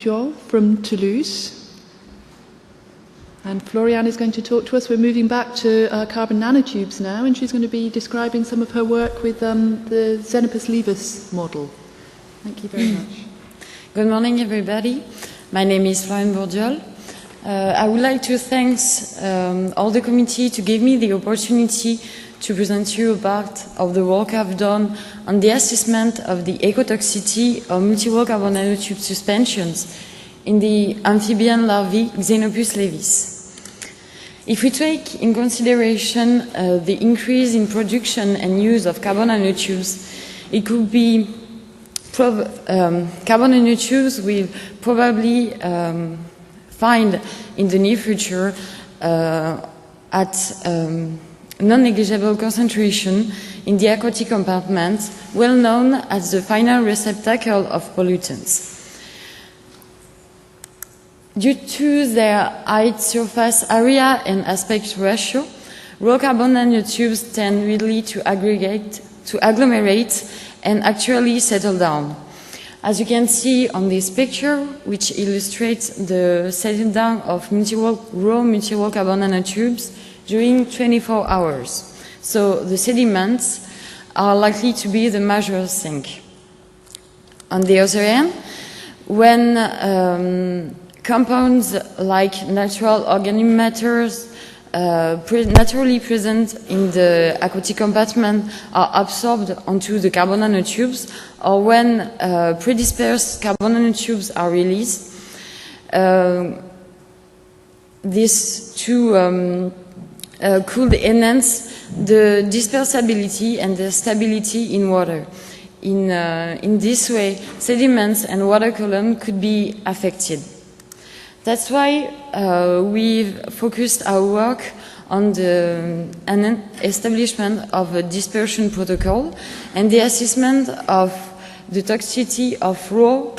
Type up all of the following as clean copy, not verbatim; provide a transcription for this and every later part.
Bourdieu from Toulouse. And Floriane is going to talk to us. We're moving back to carbon nanotubes now, and she's going to be describing some of her work with the Xenopus laevis model. Thank you very much. Good morning, everybody. My name is Floriane Bourdieu. I would like to thank all the committee to give me the opportunity to present you a part of the work I've done on the assessment of the ecotoxicity of multi-wall carbon nanotube suspensions in the amphibian larvae Xenopus laevis. If we take in consideration the increase in production and use of carbon nanotubes, it could be carbon nanotubes will probably find in the near future at non-negligible concentration in the aquatic compartment, well known as the final receptacle of pollutants. Due to their height, surface area and aspect ratio, raw carbon nanotubes tend really to agglomerate and actually settle down. As you can see on this picture, which illustrates the settling down of raw multi-wall carbon nanotubes during 24 hours. So the sediments are likely to be the major sink. On the other hand, when compounds like natural organic matters naturally present in the aquatic compartment are absorbed onto the carbon nanotubes, or when predispersed carbon nanotubes are released, this could enhance the dispersibility and the stability in water. In this way, sediments and water column could be affected. That's why we've focused our work on the establishment of a dispersion protocol and the assessment of the toxicity of raw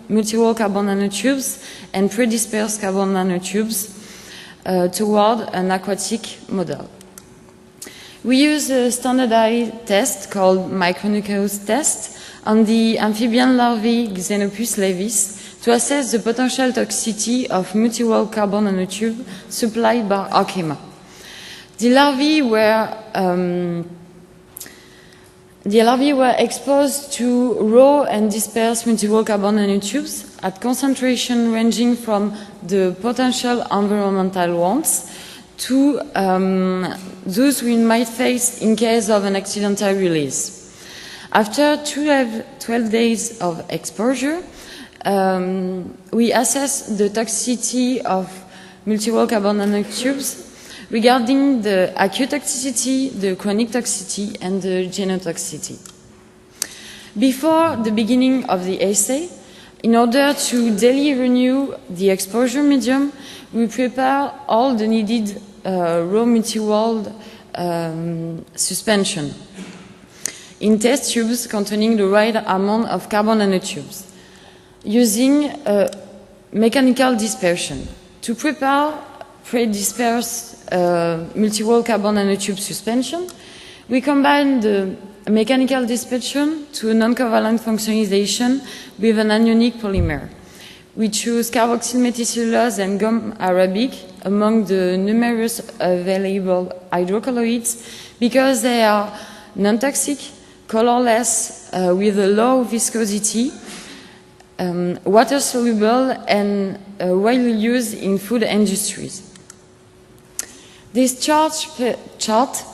multi-wall carbon nanotubes and predispersed carbon nanotubes toward an aquatic model. We use a standardized test called micronucleus test on the amphibian larvae Xenopus laevis to assess the potential toxicity of multi-wall carbon nanotube supplied by Arkema. The larvae were exposed to raw and dispersed multi-wall carbon nanotubes at concentration ranging from the potential environmental ones to those we might face in case of an accidental release. After 12 days of exposure, we assess the toxicity of multi-wall carbon nanotubes regarding the acute toxicity, the chronic toxicity, and the genotoxicity. Before the beginning of the assay, in order to daily renew the exposure medium, we prepare all the needed raw multi-wall suspension in test tubes containing the right amount of carbon nanotubes, using mechanical dispersion. To prepare pre-dispersed multi-wall carbon nanotube suspension, we combine the mechanical dispersion to a non-covalent functionalization with an anionic polymer. We choose carboxyl methicellulose and gum arabic among the numerous available hydrocolloids because they are non-toxic, colorless, with a low viscosity, water-soluble, and widely used in food industries. This chart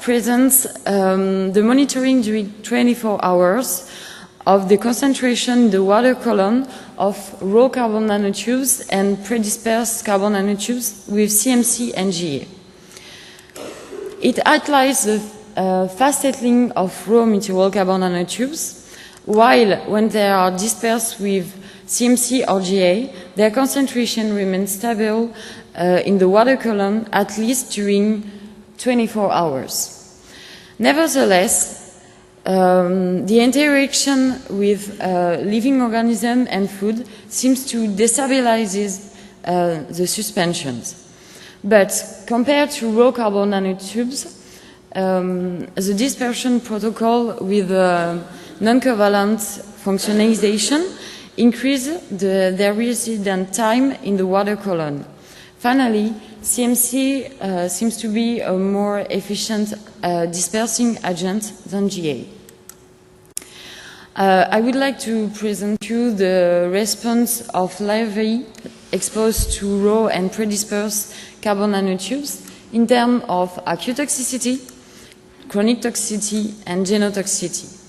presents the monitoring during 24 hours of the concentration in the water column of raw carbon nanotubes and predispersed carbon nanotubes with CMC and GA. It outlines the fast settling of raw multi-wall carbon nanotubes, while when they are dispersed with CMC or GA, their concentration remains stable in the water column at least during 24 hours. Nevertheless, the interaction with living organism and food seems to destabilize the suspensions. But compared to raw carbon nanotubes, the dispersion protocol with non-covalent functionalization increase their residence time in the water column. Finally, CMC seems to be a more efficient dispersing agent than GA. I would like to present you the response of larvae exposed to raw and predispersed carbon nanotubes in terms of acute toxicity, chronic toxicity, and genotoxicity.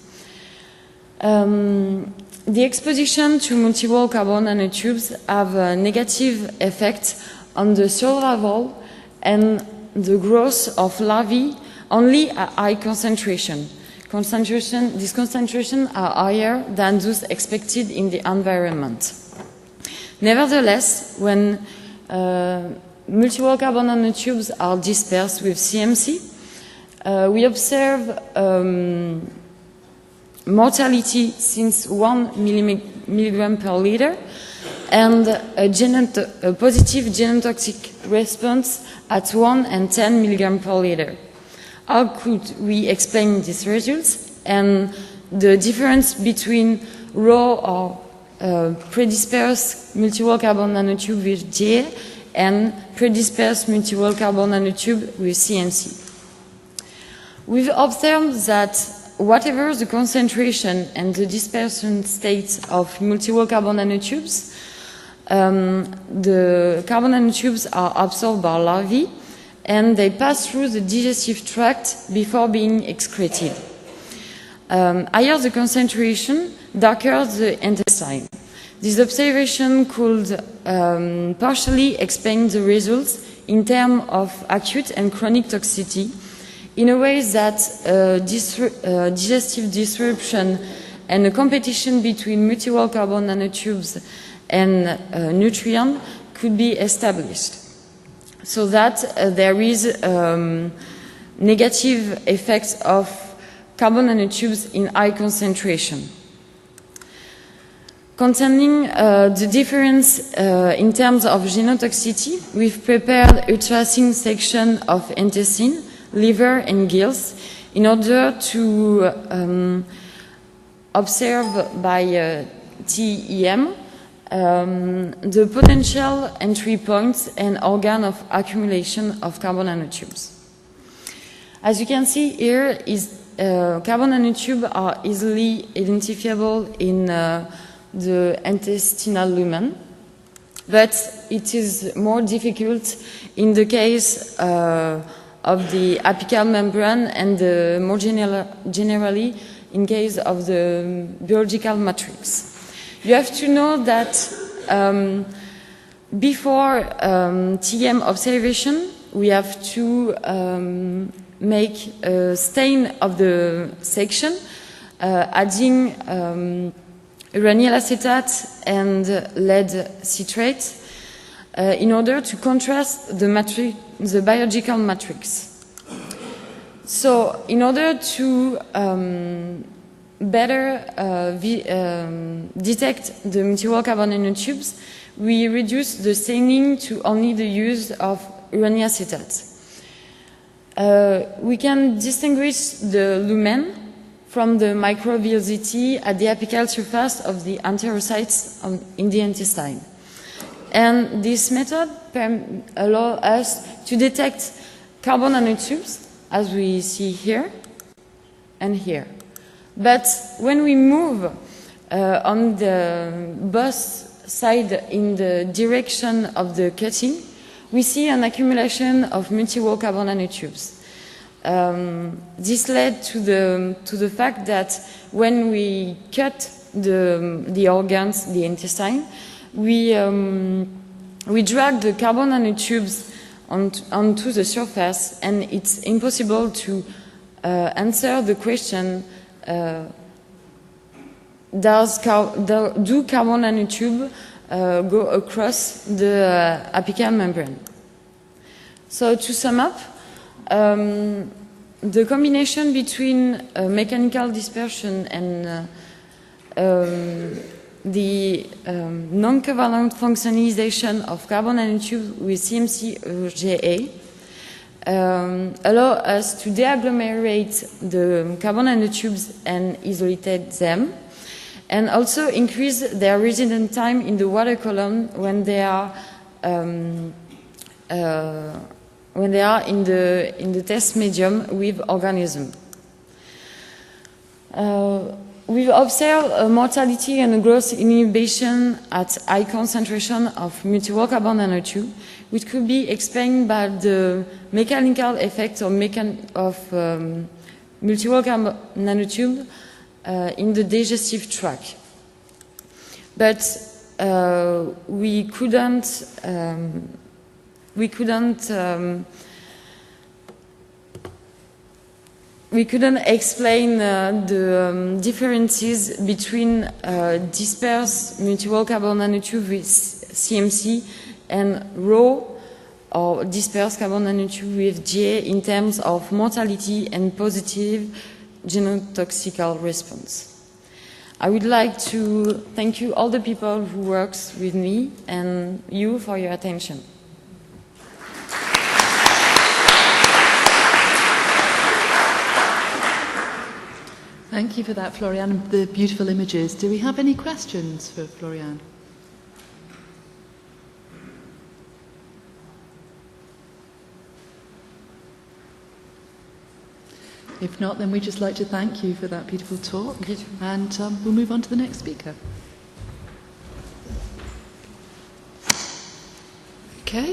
The exposition to multi-wall carbon nanotubes have a negative effect on the survival and the growth of larvae only at high concentration. These concentrations are higher than those expected in the environment. Nevertheless, when multi-wall carbon nanotubes are dispersed with CMC, we observe mortality since 1 milligram per liter and a positive genotoxic response at 1 and 10 milligram per liter. How could we explain these results and the difference between raw or predispersed multi-wall carbon nanotube with GA and predispersed multi-wall carbon nanotube with CMC? We've observed that whatever the concentration and the dispersion state of multi-wall carbon nanotubes, the carbon nanotubes are absorbed by larvae and they pass through the digestive tract before being excreted. Higher the concentration, darker the intestine. This observation could partially explain the results in terms of acute and chronic toxicity in a way that digestive disruption and a competition between multi-wall carbon nanotubes and nutrients could be established, so that there is negative effects of carbon nanotubes in high concentration. Concerning the difference in terms of genotoxicity, we've prepared ultra-thin section of intestine, liver and gills in order to observe by TEM the potential entry points and organ of accumulation of carbon nanotubes. As you can see here, carbon nanotubes are easily identifiable in the intestinal lumen, but it is more difficult in the case of the apical membrane and more generally in case of the biological matrix. You have to know that before TM observation, we have to make a stain of the section, adding uranyl acetate and lead citrate in order to contrast the biological matrix. So, in order to better detect the multi-wall carbon nanotubes, we reduce the staining to only the use of uranyl acetate. We can distinguish the lumen from the microvillosity at the apical surface of the enterocytes in the intestine. And this method allows us to detect carbon nanotubes, as we see here and here. But when we move on the both sides in the direction of the cutting, we see an accumulation of multi-wall carbon nanotubes. This led to the fact that when we cut the organs, the intestine, we drag the carbon nanotubes onto the surface, and it's impossible to answer the question, do carbon nanotubes go across the apical membrane? So to sum up, the combination between mechanical dispersion and the non-covalent functionalization of carbon nanotubes with CMC or GA allow us to deagglomerate the carbon nanotubes and isolate them. and also increase their resident time in the water column when they are in the test medium with organism. We've observed a mortality and a growth inhibition at high concentration of multi-wall carbon nanotube, which could be explained by the mechanical effect of multi-wall carbon nanotube in the digestive tract. But we couldn't explain the differences between dispersed multi-wall carbon nanotube with CMC and raw or dispersed carbon nanotube with GA in terms of mortality and positive genotoxical response. I would like to thank you, all the people who works with me, and you for your attention. Thank you for that, Floriane, and the beautiful images. Do we have any questions for Floriane? If not, then we'd just like to thank you for that beautiful talk, and we'll move on to the next speaker.